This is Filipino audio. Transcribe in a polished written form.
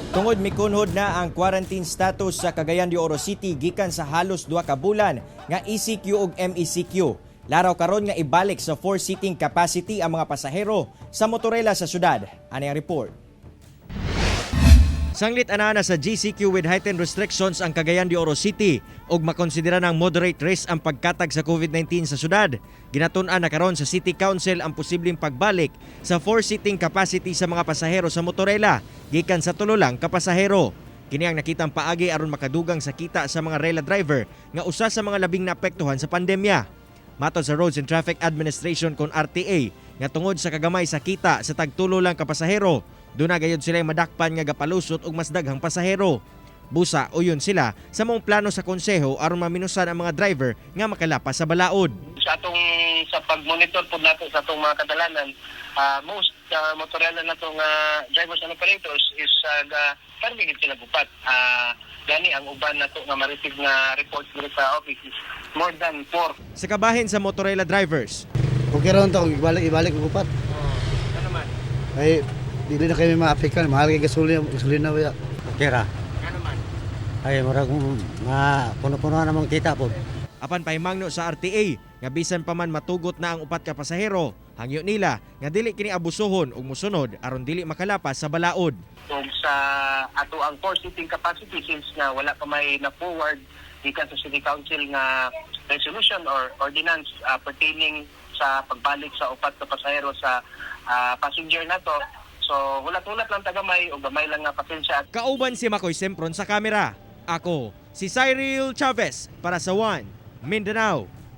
Tungod mikunhod na ang quarantine status sa Cagayan de Oro City gikan sa halos 2 ka bulan nga ECQ ug MECQ. Laraw karon nga ibalik sa 4-seating capacity ang mga pasahero sa motorela sa syudad. Ani ang report. Sanglit ana sa GCQ with heightened restrictions ang Cagayan de Oro City ug makonsidera ng moderate risk ang pagkatag sa COVID-19 sa syudad. Ginatun-an na karon sa City Council ang posibleng pagbalik sa 4-seating capacity sa mga pasahero sa motorela gikan sa 3 lang ka pasahero. Kini ang nakitang paagi aron makadugang sa kita sa mga rela driver nga usa sa mga labing naapektuhan sa pandemya. Matod sa Roads and Traffic Administration kon RTA nga tungod sa kagamay sa kita sa tagtulo lang ka pasahero, doon na gayud sila madakpan nga gapalusot og mas daghang pasahero. Busa uyon sila sa mong plano sa konseho aron maminusan ang mga driver nga makalapas sa balaod. Sa pag-monitor po nato sa atong mga kadalanan, most motorela natong drivers and operators is karmigit sila gupat. Gani ang uban nato nga ma-receive nga report dito sa office is more than 4. Sa kabahin sa motorela drivers, Okay ron to, ibalik ko gupat. ano naman? Ay, dili na kami maapektuhan, mahal kay gasolina ba ya. Okay ra. Ano naman? Ay, murag puno-puno namang kita po. Apan pahimangno sa RTA nga bisan pa man matugot na ang upat ka pasahero, hangyo nila nga dili kini abusohon ug musunod aron dili makalapas sa balaod. So sa ato ang 4-seating capacity since nga wala pa may na-forward gikan sa City Council nga resolution or ordinance pertaining sa pagbalik sa upat ka pasahero sa passenger nato. So hulat-hulat lang tagamay o gamay lang nga pasensya. Kauban si Makoy Sempron sa kamera. Ako si Cyril Chavez para sa One Mindanao.